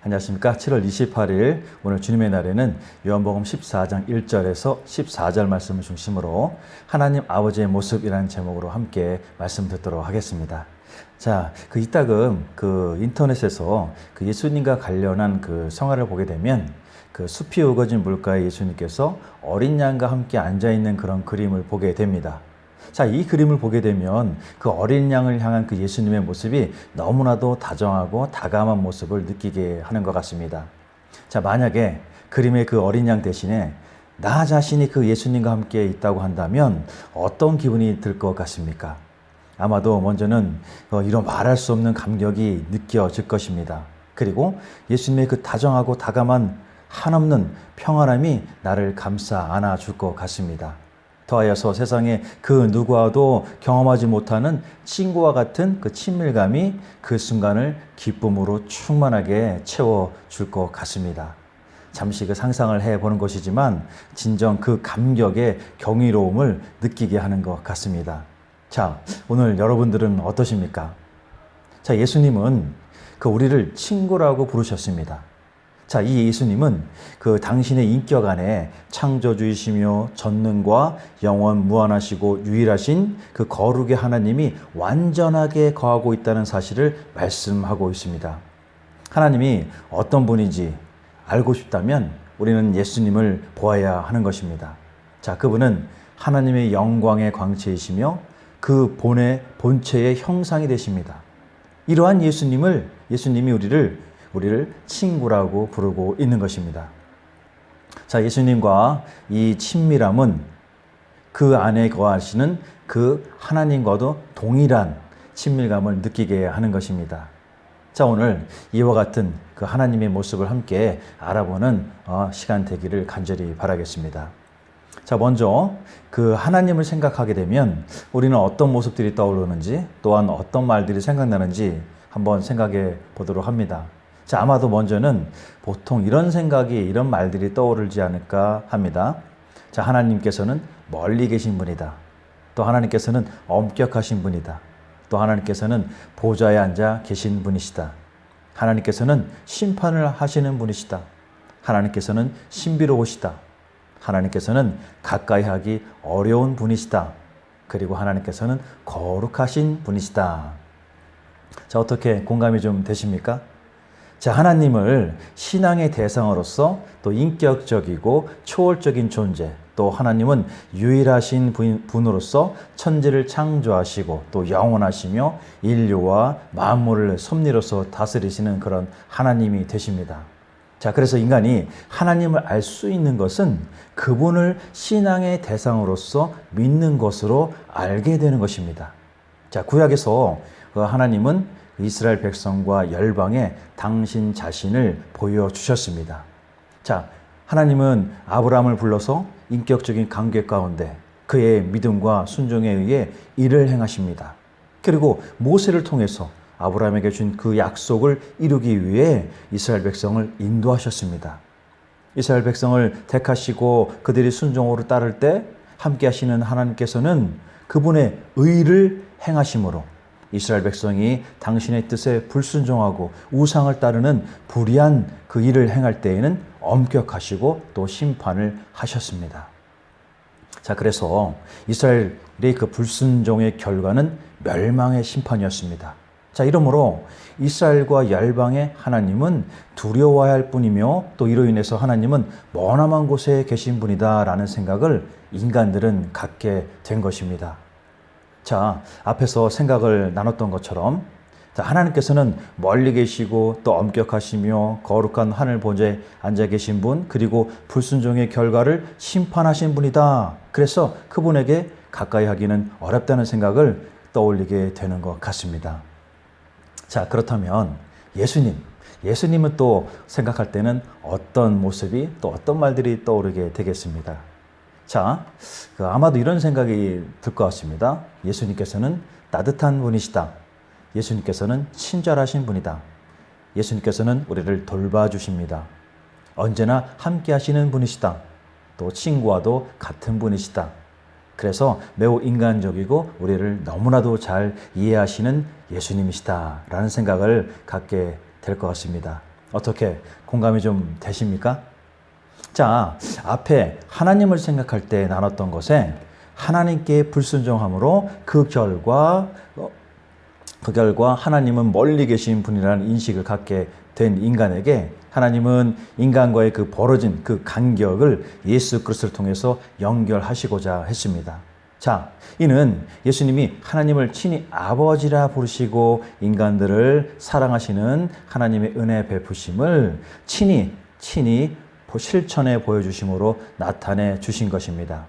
안녕하십니까. 7월 28일 오늘 주님의 날에는 요한복음 14장 1절에서 14절 말씀을 중심으로 하나님 아버지의 모습이라는 제목으로 함께 말씀 듣도록 하겠습니다. 자, 이따금 인터넷에서 예수님과 관련한 성화를 보게 되면 숲이 우거진 물가에 예수님께서 어린 양과 함께 앉아있는 그런 그림을 보게 됩니다. 자, 이 그림을 보게 되면 그 어린 양을 향한 예수님의 모습이 너무나도 다정하고 다감한 모습을 느끼게 하는 것 같습니다. 자, 만약에 그림의 어린 양 대신에 나 자신이 예수님과 함께 있다고 한다면 어떤 기분이 들 것 같습니까? 아마도 먼저는 이런 말할 수 없는 감격이 느껴질 것입니다. 그리고 예수님의 다정하고 다감한 한없는 평안함이 나를 감싸 안아줄 것 같습니다. 더하여서 세상에 누구와도 경험하지 못하는 친구와 같은 친밀감이 그 순간을 기쁨으로 충만하게 채워줄 것 같습니다. 잠시 상상을 해보는 것이지만 진정 감격의 경이로움을 느끼게 하는 것 같습니다. 자, 오늘 여러분들은 어떠십니까? 자, 예수님은 우리를 친구라고 부르셨습니다. 자, 이 예수님은 당신의 인격 안에 창조주이시며 전능과 영원 무한하시고 유일하신 거룩의 하나님이 완전하게 거하고 있다는 사실을 말씀하고 있습니다. 하나님이 어떤 분인지 알고 싶다면 우리는 예수님을 보아야 하는 것입니다. 자, 그분은 하나님의 영광의 광채이시며 본체의 형상이 되십니다. 이러한 예수님이 우리를 친구라고 부르고 있는 것입니다. 자, 예수님과 이 친밀함은 그 안에 거하시는 하나님과도 동일한 친밀감을 느끼게 하는 것입니다. 자, 오늘 이와 같은 하나님의 모습을 함께 알아보는 시간 되기를 간절히 바라겠습니다. 자, 먼저 하나님을 생각하게 되면 우리는 어떤 모습들이 떠오르는지 또한 어떤 말들이 생각나는지 한번 생각해 보도록 합니다. 자, 아마도 먼저는 보통 이런 말들이 떠오르지 않을까 합니다. 자, 하나님께서는 멀리 계신 분이다. 또 하나님께서는 엄격하신 분이다. 또 하나님께서는 보좌에 앉아 계신 분이시다. 하나님께서는 심판을 하시는 분이시다. 하나님께서는 신비로우시다. 하나님께서는 가까이 하기 어려운 분이시다. 그리고 하나님께서는 거룩하신 분이시다. 자, 어떻게 공감이 좀 되십니까? 자, 하나님을 신앙의 대상으로서 또 인격적이고 초월적인 존재, 또 하나님은 유일하신 분으로서 천지를 창조하시고 또 영원하시며 인류와 만물을 섭리로서 다스리시는 그런 하나님이 되십니다. 자, 그래서 인간이 하나님을 알 수 있는 것은 그분을 신앙의 대상으로서 믿는 것으로 알게 되는 것입니다. 자, 구약에서 하나님은 이스라엘 백성과 열방에 당신 자신을 보여주셨습니다. 자, 하나님은 아브라함을 불러서 인격적인 관계 가운데 그의 믿음과 순종에 의해 일을 행하십니다. 그리고 모세를 통해서 아브라함에게 준 약속을 이루기 위해 이스라엘 백성을 인도하셨습니다. 이스라엘 백성을 택하시고 그들이 순종으로 따를 때 함께 하시는 하나님께서는 그분의 의를 행하심으로 이스라엘 백성이 당신의 뜻에 불순종하고 우상을 따르는 불의한 일을 행할 때에는 엄격하시고 또 심판을 하셨습니다. 자, 그래서 이스라엘의 불순종의 결과는 멸망의 심판이었습니다. 자, 이러므로 이스라엘과 열방의 하나님은 두려워해야 할 뿐이며 또 이로 인해서 하나님은 머나먼 곳에 계신 분이다라는 생각을 인간들은 갖게 된 것입니다. 자, 앞에서 생각을 나눴던 것처럼 하나님께서는 멀리 계시고 또 엄격하시며 거룩한 하늘 보좌에 앉아 계신 분, 그리고 불순종의 결과를 심판하신 분이다. 그래서 그분에게 가까이 하기는 어렵다는 생각을 떠올리게 되는 것 같습니다. 자, 그렇다면 예수님은 또 생각할 때는 어떤 모습이 또 어떤 말들이 떠오르게 되겠습니다. 자, 아마도 이런 생각이 들 것 같습니다. 예수님께서는 따뜻한 분이시다. 예수님께서는 친절하신 분이다. 예수님께서는 우리를 돌봐주십니다. 언제나 함께 하시는 분이시다. 또 친구와도 같은 분이시다. 그래서 매우 인간적이고 우리를 너무나도 잘 이해하시는 예수님이시다 라는 생각을 갖게 될 것 같습니다. 어떻게 공감이 좀 되십니까? 자, 앞에 하나님을 생각할 때 나눴던 것에 하나님께 불순종함으로 그 결과 하나님은 멀리 계신 분이라는 인식을 갖게 된 인간에게 하나님은 인간과의 그 벌어진 그 간격을 예수 그리스도를 통해서 연결하시고자 했습니다. 자, 이는 예수님이 하나님을 친히 아버지라 부르시고 인간들을 사랑하시는 하나님의 은혜 베푸심을 친히 실천해 보여주심으로 나타내 주신 것입니다.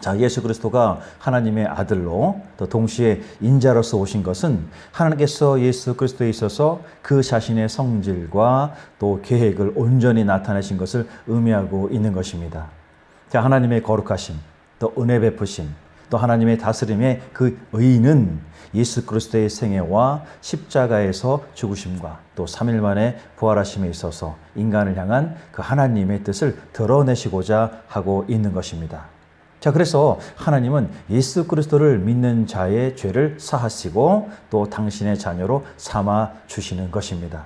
자, 예수 그리스도가 하나님의 아들로 또 동시에 인자로서 오신 것은 하나님께서 예수 그리스도에 있어서 그 자신의 성질과 또 계획을 온전히 나타내신 것을 의미하고 있는 것입니다. 자, 하나님의 거룩하심, 또 은혜 베푸심, 또 하나님의 다스림의 그 의는 예수 그리스도의 생애와 십자가에서 죽으심과 또 3일 만에 부활하심에 있어서 인간을 향한 그 하나님의 뜻을 드러내시고자 하고 있는 것입니다. 자, 그래서 하나님은 예수 그리스도를 믿는 자의 죄를 사하시고 또 당신의 자녀로 삼아 주시는 것입니다.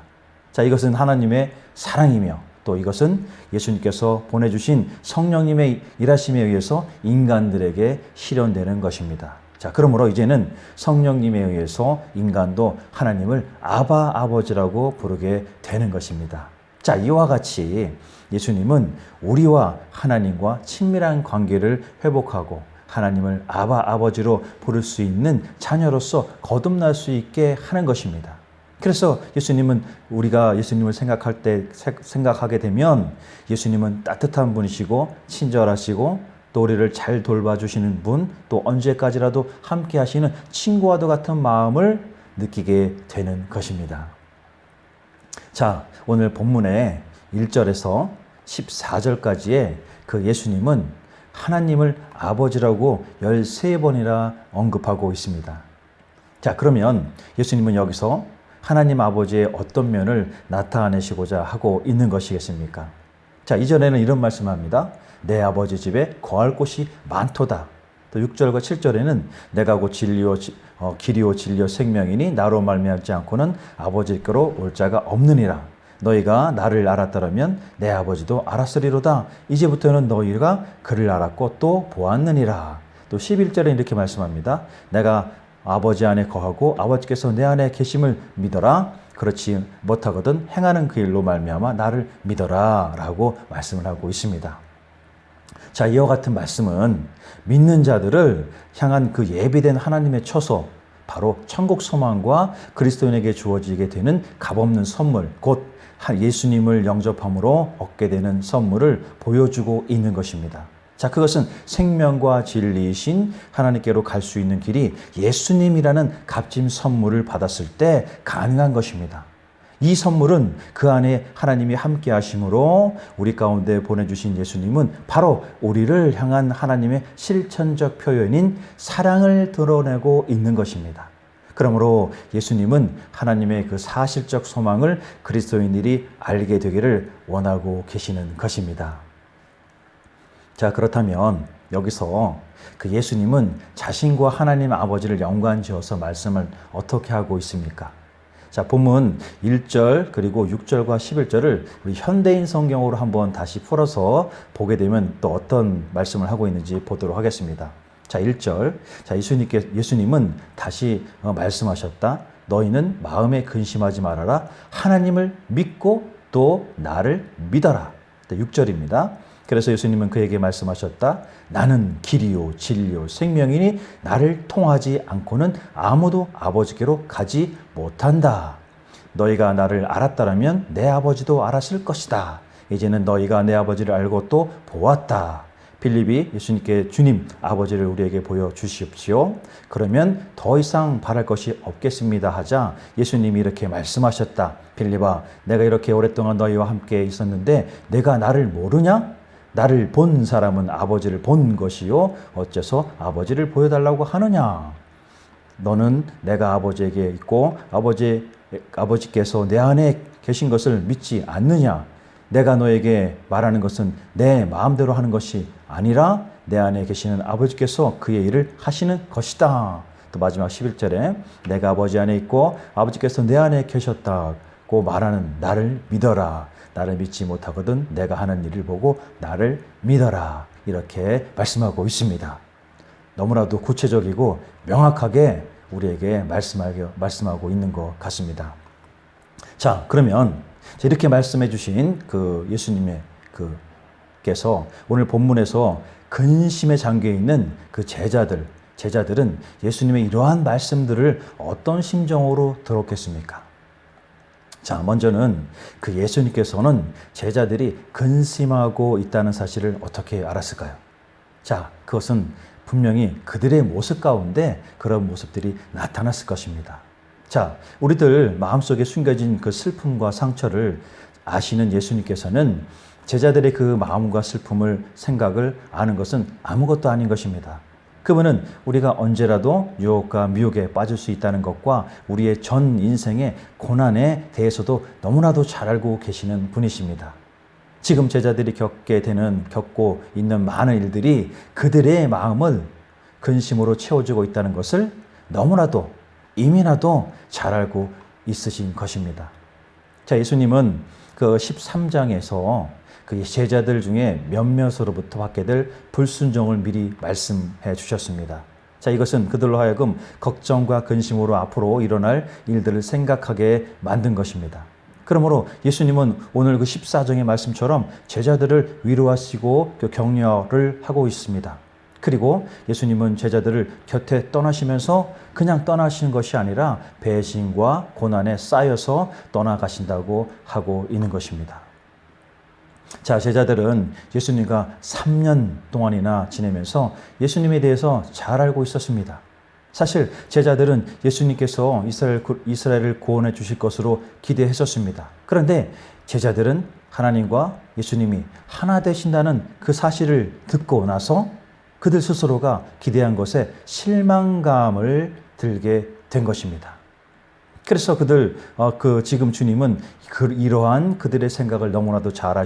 자, 이것은 하나님의 사랑이며 또 이것은 예수님께서 보내주신 성령님의 일하심에 의해서 인간들에게 실현되는 것입니다. 자, 그러므로 이제는 성령님에 의해서 인간도 하나님을 아바 아버지라고 부르게 되는 것입니다. 자, 이와 같이 예수님은 우리와 하나님과 친밀한 관계를 회복하고 하나님을 아바 아버지로 부를 수 있는 자녀로서 거듭날 수 있게 하는 것입니다. 그래서 예수님은 우리가 예수님을 생각하게 되면 예수님은 따뜻한 분이시고 친절하시고 또 우리를 잘 돌봐주시는 분, 또 언제까지라도 함께 하시는 친구와도 같은 마음을 느끼게 되는 것입니다. 자, 오늘 본문의 1절에서 14절까지의 그 예수님은 하나님을 아버지라고 13번이나 언급하고 있습니다. 자, 그러면 예수님은 여기서 하나님 아버지의 어떤 면을 나타내시고자 하고 있는 것이겠습니까? 자, 이전에는 이런 말씀합니다. 내 아버지 집에 거할 곳이 많도다. 또 6절과 7절에는 내가 곧 길이요 진리요 생명이니 나로 말미암지 않고는 아버지께로 올 자가 없느니라. 너희가 나를 알았더라면 내 아버지도 알았으리로다. 이제부터는 너희가 그를 알았고 또 보았느니라. 또 11절에 이렇게 말씀합니다. 내가 아버지 안에 거하고 아버지께서 내 안에 계심을 믿어라. 그렇지 못하거든 행하는 그 일로 말미암아 나를 믿어라 라고 말씀을 하고 있습니다. 자, 이와 같은 말씀은 믿는 자들을 향한 그 예비된 하나님의 처소, 바로 천국 소망과 그리스도인에게 주어지게 되는 값없는 선물, 곧 예수님을 영접함으로 얻게 되는 선물을 보여주고 있는 것입니다. 자, 그것은 생명과 진리이신 하나님께로 갈 수 있는 길이 예수님이라는 값진 선물을 받았을 때 가능한 것입니다. 이 선물은 그 안에 하나님이 함께 하심으로 우리 가운데 보내주신 예수님은 바로 우리를 향한 하나님의 실천적 표현인 사랑을 드러내고 있는 것입니다. 그러므로 예수님은 하나님의 그 사실적 소망을 그리스도인들이 알게 되기를 원하고 계시는 것입니다. 자, 그렇다면 여기서 그 예수님은 자신과 하나님 아버지를 연관지어서 말씀을 어떻게 하고 있습니까? 자, 본문 1절 그리고 6절과 11절을 우리 현대인 성경으로 한번 다시 풀어서 보게 되면 또 어떤 말씀을 하고 있는지 보도록 하겠습니다. 자, 1절. 자, 예수님은 다시 말씀하셨다. 너희는 마음에 근심하지 말아라. 하나님을 믿고 또 나를 믿어라. 6절입니다. 그래서 예수님은 그에게 말씀하셨다. 나는 길이요 진리요 생명이니 나를 통하지 않고는 아무도 아버지께로 가지 못한다. 너희가 나를 알았다라면 내 아버지도 알았을 것이다. 이제는 너희가 내 아버지를 알고 또 보았다. 빌립이 예수님께 주님 아버지를 우리에게 보여주십시오. 그러면 더 이상 바랄 것이 없겠습니다 하자 예수님이 이렇게 말씀하셨다. 빌립아, 내가 이렇게 오랫동안 너희와 함께 있었는데 내가 나를 모르냐? 나를 본 사람은 아버지를 본 것이요 어째서 아버지를 보여달라고 하느냐? 너는 내가 아버지에게 있고 아버지께서 내 안에 계신 것을 믿지 않느냐? 내가 너에게 말하는 것은 내 마음대로 하는 것이 아니라 내 안에 계시는 아버지께서 그의 일을 하시는 것이다. 또 마지막 11절에 내가 아버지 안에 있고 아버지께서 내 안에 계셨다. 고 말하는 나를 믿어라. 나를 믿지 못하거든 내가 하는 일을 보고 나를 믿어라. 이렇게 말씀하고 있습니다. 너무나도 구체적이고 명확하게 우리에게 말씀하고 있는 것 같습니다. 자, 그러면 이렇게 말씀해 주신 그 예수님의 께서 오늘 본문에서 근심에 잠겨 있는 그 제자들은 예수님의 이러한 말씀들을 어떤 심정으로 들었겠습니까? 자, 먼저는 그 예수님께서는 제자들이 근심하고 있다는 사실을 어떻게 알았을까요? 자, 그것은 분명히 그들의 모습 가운데 그런 모습들이 나타났을 것입니다. 자, 우리들 마음속에 숨겨진 그 슬픔과 상처를 아시는 예수님께서는 제자들의 그 마음과 슬픔을 생각을 아는 것은 아무것도 아닌 것입니다. 그분은 우리가 언제라도 유혹과 미혹에 빠질 수 있다는 것과 우리의 전 인생의 고난에 대해서도 너무나도 잘 알고 계시는 분이십니다. 지금 제자들이 겪고 있는 많은 일들이 그들의 마음을 근심으로 채워주고 있다는 것을 너무나도 이미나도 잘 알고 있으신 것입니다. 자, 예수님은 그 13장에서 그 제자들 중에 몇몇으로부터 받게 될 불순종을 미리 말씀해 주셨습니다. 자, 이것은 그들로 하여금 걱정과 근심으로 앞으로 일어날 일들을 생각하게 만든 것입니다. 그러므로 예수님은 오늘 그 14장의 말씀처럼 제자들을 위로하시고 격려를 하고 있습니다. 그리고 예수님은 제자들을 곁에 떠나시면서 그냥 떠나시는 것이 아니라 배신과 고난에 쌓여서 떠나가신다고 하고 있는 것입니다. 자, 제자들은 예수님과 3년 동안이나 지내면서 예수님에 대해서 잘 알고 있었습니다. 사실 제자들은 예수님께서 이스라엘을 구원해 주실 것으로 기대했었습니다. 그런데 제자들은 하나님과 예수님이 하나 되신다는 그 사실을 듣고 나서 그들 스스로가 기대한 것에 실망감을 들게 된 것입니다. 그래서 지금 주님은 이러한 그들의 생각을 너무나도 잘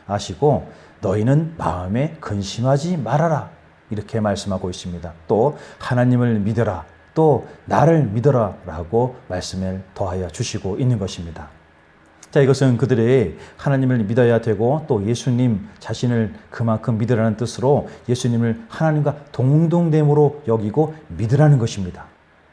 아시고 너희는 마음에 근심하지 말아라. 이렇게 말씀하고 있습니다. 또 하나님을 믿어라. 또 나를 믿어라. 라고 말씀을 더하여 주시고 있는 것입니다. 자, 이것은 그들의 하나님을 믿어야 되고 또 예수님 자신을 그만큼 믿으라는 뜻으로 예수님을 하나님과 동등됨으로 여기고 믿으라는 것입니다.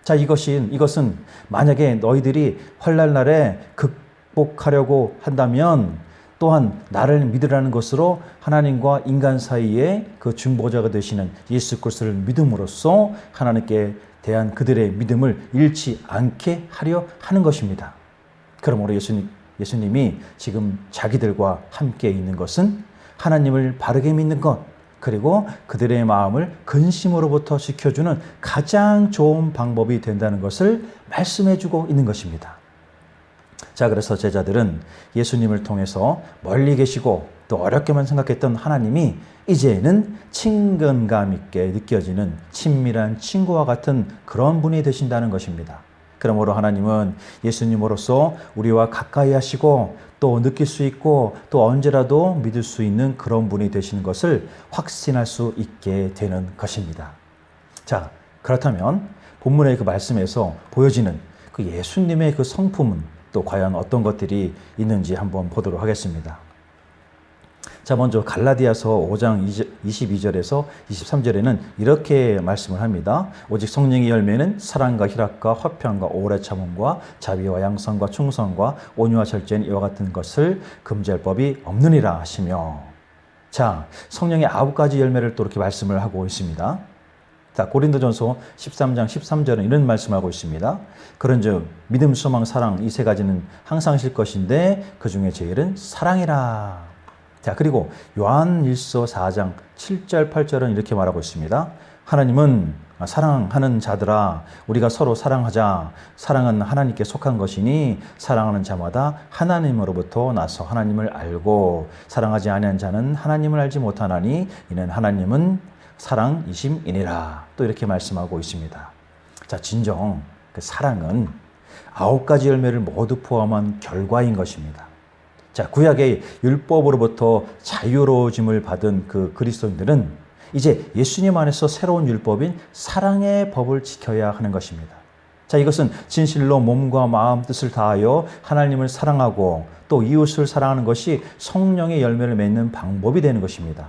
자, 이것은 만약에 너희들이 환난날에 극복하려고 한다면 또한 나를 믿으라는 것으로 하나님과 인간 사이에 그 중보자가 되시는 예수 그리스도를 믿음으로써 하나님께 대한 그들의 믿음을 잃지 않게 하려 하는 것입니다. 그러므로 예수님이 지금 자기들과 함께 있는 것은 하나님을 바르게 믿는 것, 그리고 그들의 마음을 근심으로부터 지켜주는 가장 좋은 방법이 된다는 것을 말씀해주고 있는 것입니다. 자, 그래서 제자들은 예수님을 통해서 멀리 계시고 또 어렵게만 생각했던 하나님이 이제는 친근감 있게 느껴지는 친밀한 친구와 같은 그런 분이 되신다는 것입니다. 그러므로 하나님은 예수님으로서 우리와 가까이 하시고 또 느낄 수 있고 또 언제라도 믿을 수 있는 그런 분이 되시는 것을 확신할 수 있게 되는 것입니다. 자, 그렇다면 본문의 그 말씀에서 보여지는 그 예수님의 그 성품은 또 과연 어떤 것들이 있는지 한번 보도록 하겠습니다. 자, 먼저 갈라디아서 5장 22절에서 23절에는 이렇게 말씀을 합니다. 오직 성령의 열매는 사랑과 희락과 화평과 오래 참음과 자비와 양선과 충성과 온유와 절제는 이와 같은 것을 금지할 법이 없느니라 하시며, 자, 성령의 9가지 열매를 또 이렇게 말씀을 하고 있습니다. 자, 고린도전서 13장 13절은 이런 말씀하고 있습니다. 그런즉 믿음, 소망, 사랑 이 세 가지는 항상 실 것인데 그 중에 제일은 사랑이라. 자, 그리고 요한일서 4장 7절 8절은 이렇게 말하고 있습니다. 하나님은 사랑하는 자들아 우리가 서로 사랑하자. 사랑은 하나님께 속한 것이니 사랑하는 자마다 하나님으로부터 나서 하나님을 알고 사랑하지 아니한 자는 하나님을 알지 못하나니 이는 하나님은 사랑이심이니라. 또 이렇게 말씀하고 있습니다. 자, 진정 그 사랑은 9가지 열매를 모두 포함한 결과인 것입니다. 자, 구약의 율법으로부터 자유로워짐을 받은 그 그리스도인들은 이제 예수님 안에서 새로운 율법인 사랑의 법을 지켜야 하는 것입니다. 자, 이것은 진실로 몸과 마음 뜻을 다하여 하나님을 사랑하고 또 이웃을 사랑하는 것이 성령의 열매를 맺는 방법이 되는 것입니다.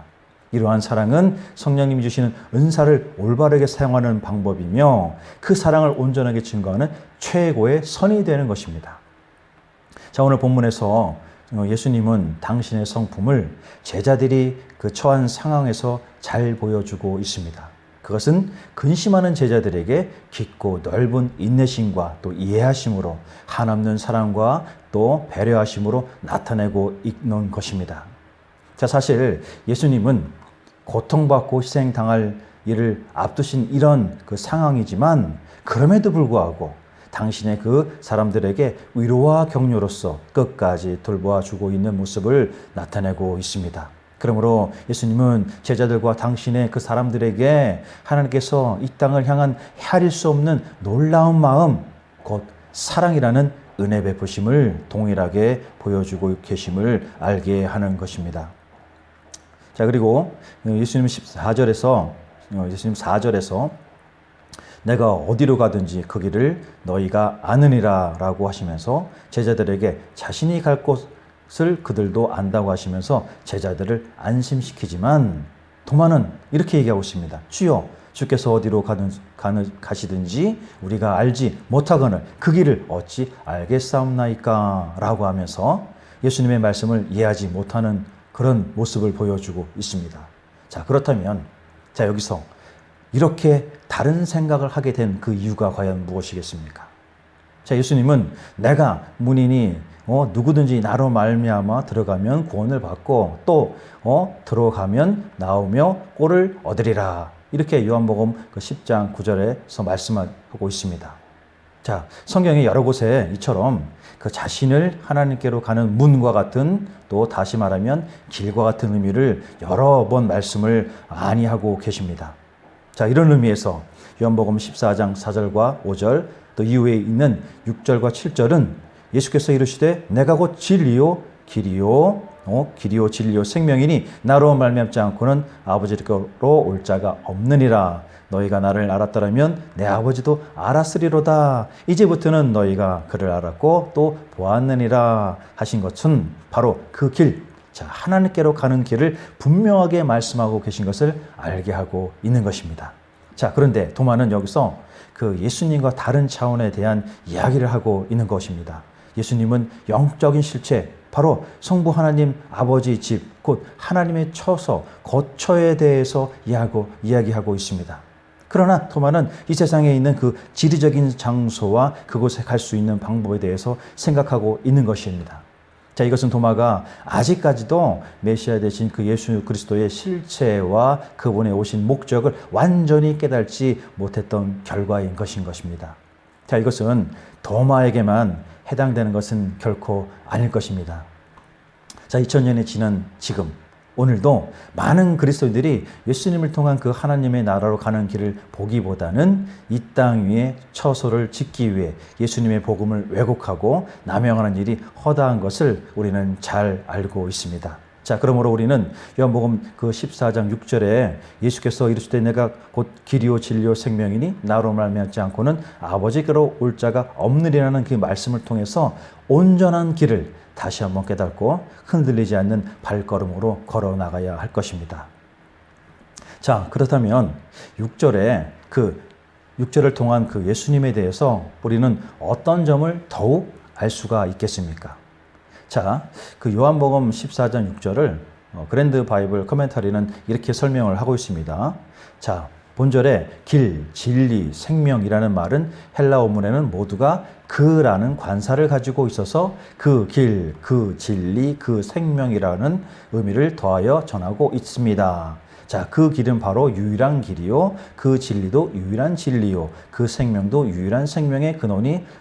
이러한 사랑은 성령님이 주시는 은사를 올바르게 사용하는 방법이며 그 사랑을 온전하게 증거하는 최고의 선이 되는 것입니다. 자, 오늘 본문에서 예수님은 당신의 성품을 제자들이 그 처한 상황에서 잘 보여주고 있습니다. 그것은 근심하는 제자들에게 깊고 넓은 인내심과 또 이해하심으로 한없는 사랑과 또 배려하심으로 나타내고 있는 것입니다. 자, 사실 예수님은 고통받고 희생당할 일을 앞두신 이런 그 상황이지만 그럼에도 불구하고 당신의 그 사람들에게 위로와 격려로서 끝까지 돌보아주고 있는 모습을 나타내고 있습니다. 그러므로 예수님은 제자들과 당신의 그 사람들에게 하나님께서 이 땅을 향한 헤아릴 수 없는 놀라운 마음, 곧 사랑이라는 은혜 베푸심을 동일하게 보여주고 계심을 알게 하는 것입니다. 자, 그리고 예수님 4절에서 내가 어디로 가든지 그 길을 너희가 아느니라 라고 하시면서 제자들에게 자신이 갈 곳을 그들도 안다고 하시면서 제자들을 안심시키지만 도마는 이렇게 얘기하고 있습니다. 주여, 주께서 어디로 가시든지 우리가 알지 못하거늘 그 길을 어찌 알겠사옵나이까 라고 하면서 예수님의 말씀을 이해하지 못하는 그런 모습을 보여주고 있습니다. 자, 그렇다면 여기서 이렇게 다른 생각을 하게 된 그 이유가 과연 무엇이겠습니까? 자, 예수님은 내가 문이니 누구든지 나로 말미암아 들어가면 구원을 받고 또 들어가면 나오며 꼴을 얻으리라. 이렇게 요한복음 10장 9절에서 말씀하고 있습니다. 자, 성경의 여러 곳에 이처럼 그 자신을 하나님께로 가는 문과 같은, 또 다시 말하면 길과 같은 의미를 여러 번 말씀을 많이 하고 계십니다. 자, 이런 의미에서 요한복음 14장 4절과 5절 또 이후에 있는 6절과 7절은 예수께서 이르시되 내가 곧 진리요 길이요 진리요 생명이니 나로 말미암지 않고는 아버지께로 올 자가 없느니라. 너희가 나를 알았더라면 내 아버지도 알았으리로다. 이제부터는 너희가 그를 알았고 또 보았느니라 하신 것은 바로 그 길, 자, 하나님께로 가는 길을 분명하게 말씀하고 계신 것을 알게 하고 있는 것입니다. 자, 그런데 도마는 여기서 그 예수님과 다른 차원에 대한 이야기를 하고 있는 것입니다. 예수님은 영적인 실체, 바로 성부 하나님 아버지 집, 곧 하나님의 처소, 거처에 대해서 이야기하고 있습니다. 그러나 토마는 이 세상에 있는 그 지리적인 장소와 그곳에 갈 수 있는 방법에 대해서 생각하고 있는 것입니다. 자, 이것은 도마가 아직까지도 메시아 되신 그 예수 그리스도의 실체와 그분의 오신 목적을 완전히 깨닫지 못했던 결과인 것입니다. 자, 이것은 도마에게만 해당되는 것은 결코 아닐 것입니다. 자, 2000년이 지난 지금 오늘도 많은 그리스도인들이 예수님을 통한 그 하나님의 나라로 가는 길을 보기보다는 이 땅 위에 처소를 짓기 위해 예수님의 복음을 왜곡하고 남용하는 일이 허다한 것을 우리는 잘 알고 있습니다. 자, 그러므로 우리는 요한복음 14장 6절에 예수께서 이르시되 내가 곧 길이요 진리요 생명이니 나로 말미암지 않고는 아버지께로 올 자가 없느리라는 그 말씀을 통해서 온전한 길을 다시 한번 깨닫고 흔들리지 않는 발걸음으로 걸어 나가야 할 것입니다. 자, 그렇다면 6절을 통한 그 예수님에 대해서 우리는 어떤 점을 더욱 알 수가 있겠습니까? 자, 그 요한복음 14장 6절을 그랜드 바이블 커멘터리는 이렇게 설명을 하고 있습니다. 자, 본절에 길, 진리, 생명이라는 말은 헬라 원문에는 모두가 그라는 관사를 가지고 있어서 그 길, 그 진리, 그 생명이라는 의미를 더하여 전하고 있습니다. 자, 그 길은 바로 유일한 길이요, 그 진리도 유일한 진리요, 그 생명도 유일한 생명의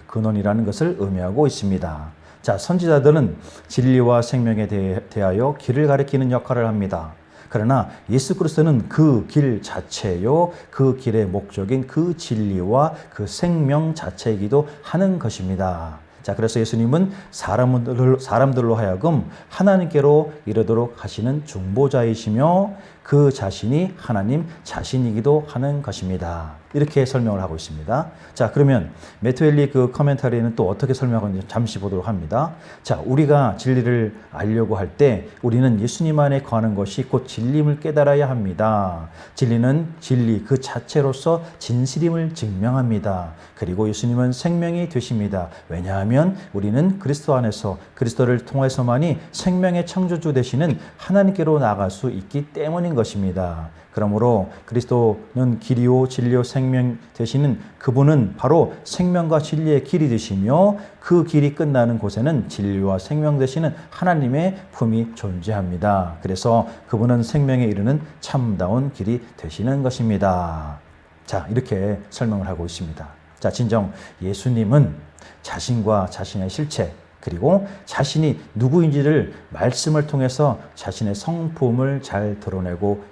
근원이라는 것을 의미하고 있습니다. 자, 선지자들은 진리와 생명에 대하여 길을 가리키는 역할을 합니다. 그러나 예수 그리스도는 그 길 자체요, 그 길의 목적인 그 진리와 그 생명 자체이기도 하는 것입니다. 자, 그래서 예수님은 사람들로 하여금 하나님께로 이르도록 하시는 중보자이시며 그 자신이 하나님 자신이기도 하는 것입니다. 이렇게 설명을 하고 있습니다. 자, 그러면 매트웰리 그 커멘터리는 또 어떻게 설명하는지 잠시 보도록 합니다. 자, 우리가 진리를 알려고 할 때 우리는 예수님 안에 거하는 것이 곧 진리임을 깨달아야 합니다. 진리는 진리 그 자체로서 진실임을 증명합니다. 그리고 예수님은 생명이 되십니다. 왜냐하면 우리는 그리스도 안에서 그리스도를 통해서만이 생명의 창조주 되시는 하나님께로 나아갈 수 있기 때문인 것입니다. 그러므로 그리스도는 길이요 진리요 생명 되시는 그분은 바로 생명과 진리의 길이 되시며 그 길이 끝나는 곳에는 진리와 생명 되시는 하나님의 품이 존재합니다. 그래서 그분은 생명에 이르는 참다운 길이 되시는 것입니다. 자, 이렇게 설명을 하고 있습니다. 자, 진정 예수님은 자신과 자신의 실체 그리고 자신이 누구인지를 말씀을 통해서 자신의 성품을 잘 드러내고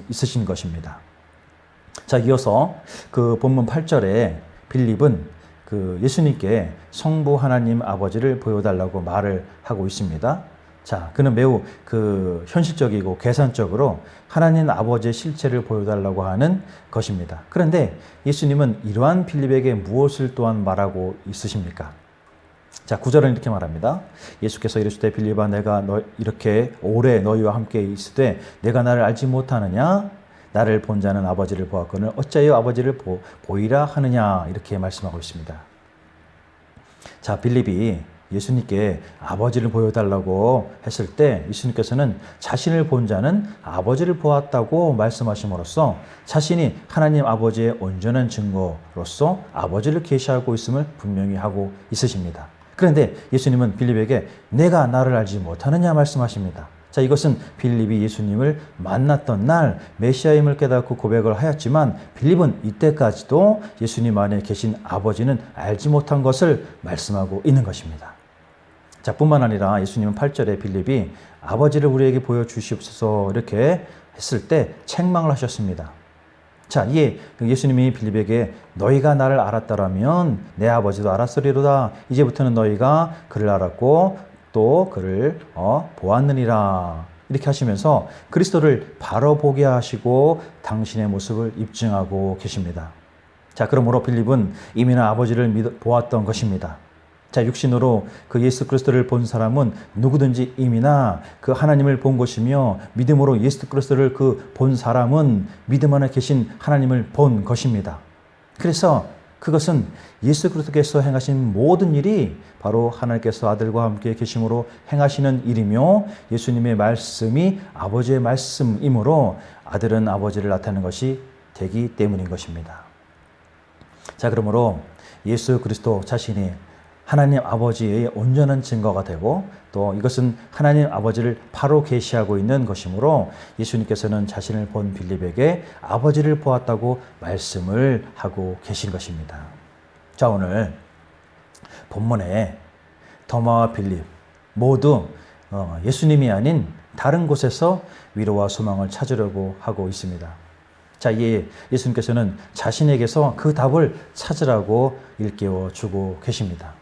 있으신 것입니다. 자, 이어서 그 본문 8절에 빌립은 그 예수님께 성부 하나님 아버지를 보여달라고 말을 하고 있습니다. 자, 그는 매우 그 현실적이고 계산적으로 하나님 아버지의 실체를 보여달라고 하는 것입니다. 그런데 예수님은 이러한 빌립에게 무엇을 또한 말하고 있으십니까? 자, 9절은 이렇게 말합니다. 예수께서 이르시되 빌립아 내가 이렇게 오래 너희와 함께 있으되 내가 나를 알지 못하느냐? 나를 본 자는 아버지를 보았거늘 어찌하여 아버지를 보이라 하느냐? 이렇게 말씀하고 있습니다. 자, 빌립이 예수님께 아버지를 보여달라고 했을 때 예수님께서는 자신을 본 자는 아버지를 보았다고 말씀하심으로써 자신이 하나님 아버지의 온전한 증거로서 아버지를 계시하고 있음을 분명히 하고 있으십니다. 그런데 예수님은 빌립에게 내가 나를 알지 못하느냐 말씀하십니다. 자, 이것은 빌립이 예수님을 만났던 날 메시아임을 깨닫고 고백을 하였지만 빌립은 이때까지도 예수님 안에 계신 아버지는 알지 못한 것을 말씀하고 있는 것입니다. 자, 뿐만 아니라 예수님은 8절에 빌립이 아버지를 우리에게 보여주시옵소서 이렇게 했을 때 책망을 하셨습니다. 자, 이에 예수님이 빌립에게 너희가 나를 알았더라면 내 아버지도 알았으리로다. 이제부터는 너희가 그를 알았고 또 그를 보았느니라. 이렇게 하시면서 그리스도를 바로 보게 하시고 당신의 모습을 입증하고 계십니다. 자, 그러므로 빌립은 이미나 아버지를 보았던 것입니다. 자, 육신으로 그 예수 그리스도를 본 사람은 누구든지 이미나 그 하나님을 본 것이며 믿음으로 예수 그리스도를 그 본 사람은 믿음 안에 계신 하나님을 본 것입니다. 그래서 그것은 예수 그리스도께서 행하신 모든 일이 바로 하나님께서 아들과 함께 계심으로 행하시는 일이며 예수님의 말씀이 아버지의 말씀이므로 아들은 아버지를 나타내는 것이 되기 때문인 것입니다. 자, 그러므로 예수 그리스도 자신이 하나님 아버지의 온전한 증거가 되고 또 이것은 하나님 아버지를 바로 계시하고 있는 것이므로 예수님께서는 자신을 본 빌립에게 아버지를 보았다고 말씀을 하고 계신 것입니다. 자, 오늘 본문에 도마와 빌립 모두 예수님이 아닌 다른 곳에서 위로와 소망을 찾으려고 하고 있습니다. 자, 이에 예수님께서는 자신에게서 그 답을 찾으라고 일깨워 주고 계십니다.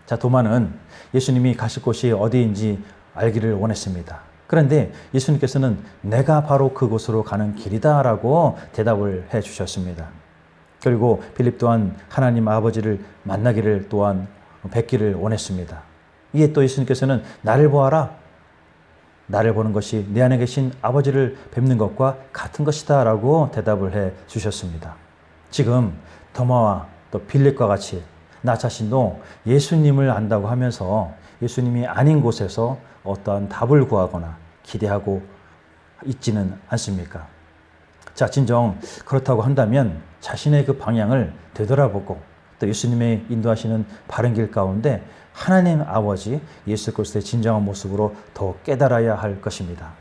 자, 도마는 예수님이 가실 곳이 어디인지 알기를 원했습니다. 그런데 예수님께서는 내가 바로 그곳으로 가는 길이다 라고 대답을 해 주셨습니다. 그리고 빌립 또한 하나님 아버지를 만나기를 또한 뵙기를 원했습니다. 이에 또 예수님께서는 나를 보아라. 나를 보는 것이 내 안에 계신 아버지를 뵙는 것과 같은 것이다 라고 대답을 해 주셨습니다. 지금 도마와 또 빌립과 같이 나 자신도 예수님을 안다고 하면서 예수님이 아닌 곳에서 어떠한 답을 구하거나 기대하고 있지는 않습니까? 자, 진정 그렇다고 한다면 자신의 그 방향을 되돌아보고 또 예수님의 인도하시는 바른 길 가운데 하나님 아버지 예수 그리스도의 진정한 모습으로 더 깨달아야 할 것입니다.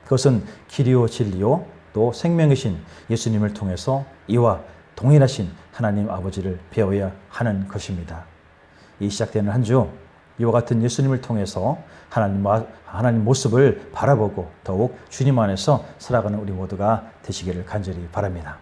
그것은 길이요 진리요 또 생명이신 예수님을 통해서 이와 동일하신 하나님 아버지를 배워야 하는 것입니다. 이 시작되는 한 주 이와 같은 예수님을 통해서 하나님 모습을 바라보고 더욱 주님 안에서 살아가는 우리 모두가 되시기를 간절히 바랍니다.